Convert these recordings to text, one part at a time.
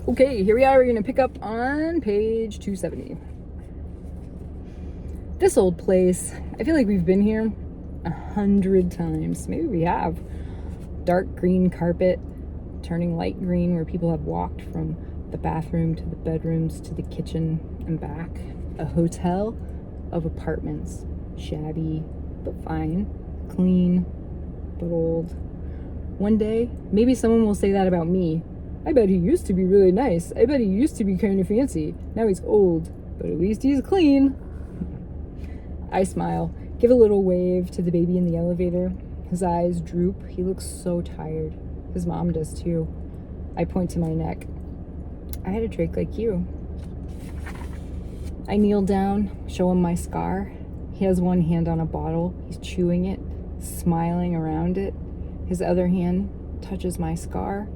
Okay, here we are. We're going to pick up on page 270. This old place, I feel like we've been here 100 times. Maybe we have. Dark green carpet, turning light green where people have walked from the bathroom to the bedrooms to the kitchen and back. A hotel of apartments. Shabby, but fine. Clean, but old. One day, maybe someone will say that about me. I bet he used to be really nice. I bet he used to be kind of fancy. Now he's old, but at least he's clean. I smile, give a little wave to the baby in the elevator. His eyes droop. He looks so tired. His mom does too. I point to my neck. I had a trach like you. I kneel down, show him my scar. He has one hand on a bottle. He's chewing it, smiling around it. His other hand touches my scar.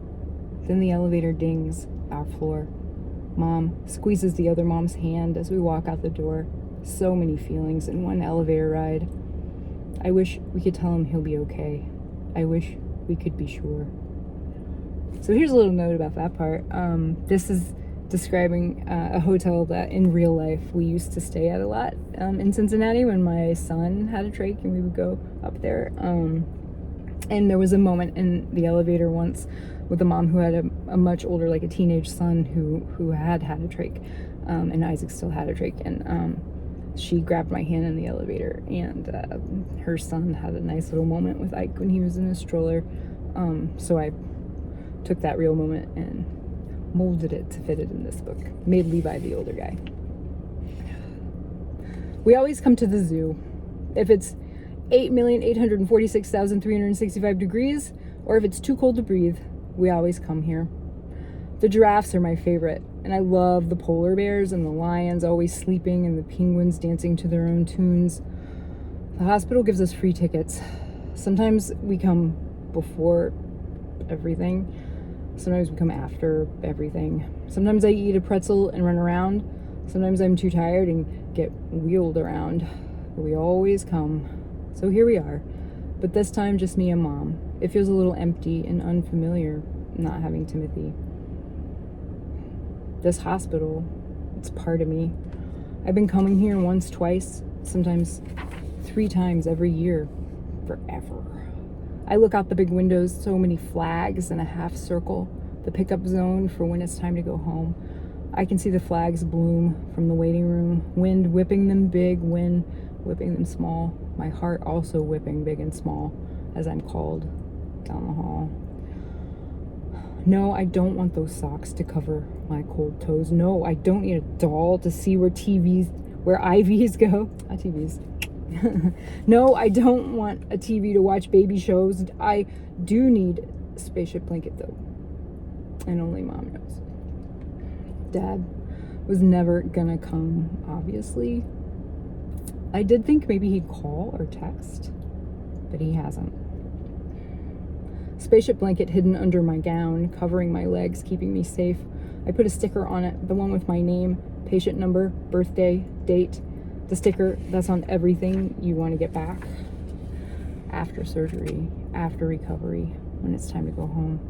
Then the elevator dings, our floor. Mom squeezes the other mom's hand as we walk out the door. So many feelings in one elevator ride. I wish we could tell him he'll be okay. I wish we could be sure. So here's a little note about that part. This is describing a hotel that in real life we used to stay at a lot in Cincinnati when my son had a trach and we would go up there. And there was a moment in the elevator once with a mom who had a much older, like a teenage son who had a trach, and Isaac still had a trach, and she grabbed my hand in the elevator, and her son had a nice little moment with Ike when he was in a stroller, so I took that real moment and molded it to fit it in this book, made Levi the older guy. We always come to the zoo. If it's 8,846,365 degrees, or if it's too cold to breathe, we always come here. The giraffes are my favorite, and I love the polar bears and the lions always sleeping and the penguins dancing to their own tunes. The hospital gives us free tickets. Sometimes we come before everything. Sometimes we come after everything. Sometimes I eat a pretzel and run around. Sometimes I'm too tired and get wheeled around. But we always come. So here we are. But this time just me and Mom. It feels a little empty and unfamiliar not having Timothy. This hospital, it's part of me. I've been coming here once, twice, sometimes 3 times every year, forever. I look out the big windows, so many flags in a half circle, the pickup zone for when it's time to go home. I can see the flags bloom from the waiting room, wind whipping them big, wind whipping them small, my heart also whipping big and small as I'm called down the hall. No, I don't want those socks to cover my cold toes. No, I don't need a doll to see where IVs go. Not TVs. No, I don't want a TV to watch baby shows. I do need a spaceship blanket though. And only Mom knows. Dad was never gonna come, obviously. I did think maybe he'd call or text, but he hasn't. Spaceship blanket hidden under my gown, covering my legs, keeping me safe. I put a sticker on it, the one with my name, patient number, birthday, date. The sticker that's on everything you want to get back. After surgery, after recovery, when it's time to go home.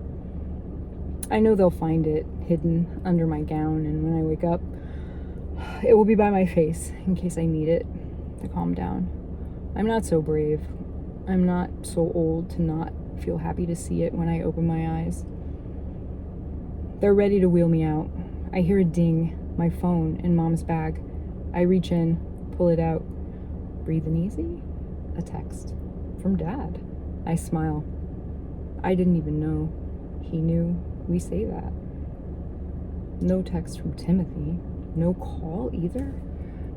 I know they'll find it hidden under my gown, and when I wake up, it will be by my face in case I need it to calm down. I'm not so brave. I'm not so old to not feel happy to see it when I open my eyes. They're ready to wheel me out. I hear a ding, my phone in Mom's bag. I reach in, pull it out. Breathing easy? A text from Dad. I smile. I didn't even know. He knew. We say that. No text from Timothy. No call either.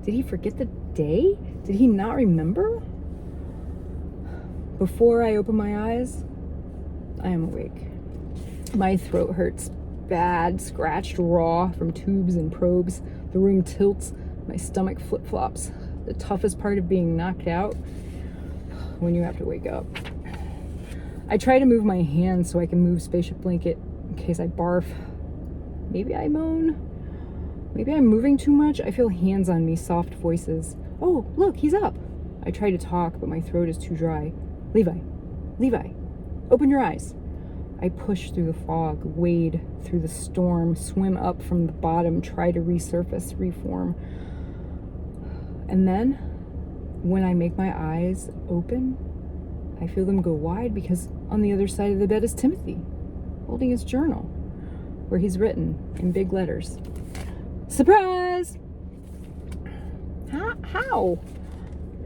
Did he forget the day? Did he not remember? Before I open my eyes, I am awake. My throat hurts bad, scratched raw from tubes and probes. The room tilts. My stomach flip-flops. The toughest part of being knocked out, when you have to wake up. I try to move my hands so I can move spaceship blanket in case I barf. Maybe I moan. Maybe I'm moving too much. I feel hands on me, soft voices. Oh, look, he's up. I try to talk, but my throat is too dry. Levi, open your eyes. I push through the fog, wade through the storm, swim up from the bottom, try to resurface, reform. And then, when I make my eyes open, I feel them go wide because on the other side of the bed is Timothy, holding his journal, where he's written in big letters, "Surprise!" How?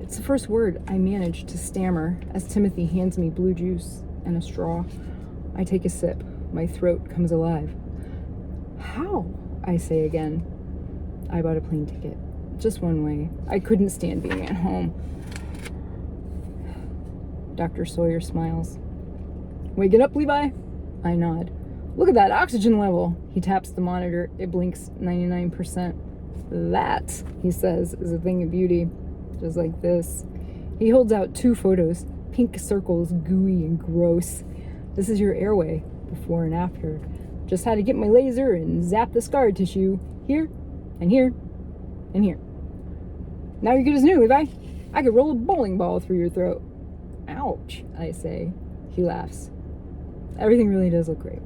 It's the first word I manage to stammer as Timothy hands me blue juice and a straw. I take a sip. My throat comes alive. "How?" I say again. I bought a plane ticket. Just one way. I couldn't stand being at home. Dr. Sawyer smiles. "Waking up, Levi?" I nod. "Look at that oxygen level." He taps the monitor. It blinks 99%. "That," he says, "is a thing of beauty." Just like this. He holds out 2 photos. Pink circles, gooey and gross. "This is your airway, before and after. Just had to get my laser and zap the scar tissue. Here, and here, and here. Now you're good as new, Levi. I could roll a bowling ball through your throat." "Ouch," I say. He laughs. "Everything really does look great."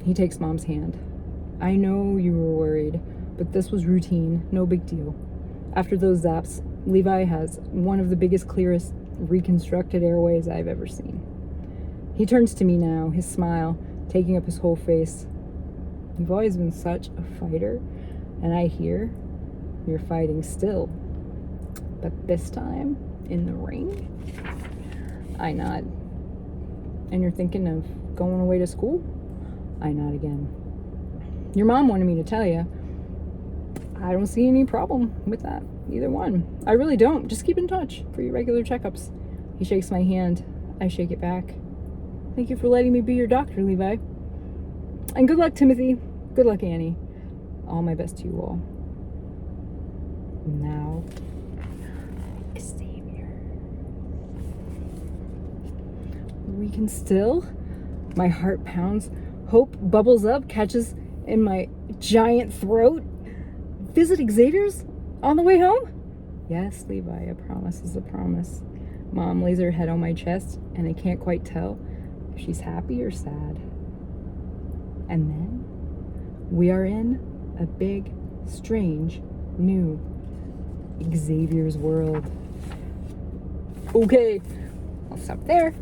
He takes Mom's hand. "I know you were worried, but this was routine, no big deal. After those zaps, Levi has one of the biggest, clearest, reconstructed airways I've ever seen." He turns to me now, his smile taking up his whole face. "You've always been such a fighter, and I hear you're fighting still. But this time, in the ring?" I nod. "And you're thinking of going away to school?" I nod again. "Your mom wanted me to tell you. I don't see any problem with that, either one. I really don't. Just keep in touch for your regular checkups." He shakes my hand. I shake it back. "Thank you for letting me be your doctor, Levi. And good luck, Timothy. Good luck, Annie. All my best to you all. Now, Xavier." We can still? My heart pounds. Hope bubbles up, catches in my giant throat. "Visit Xavier's on the way home?" "Yes, Levi, a promise is a promise." Mom lays her head on my chest, and I can't quite tell if she's happy or sad. And then we are in a big, strange, new Xavier's world. Okay, I'll stop there.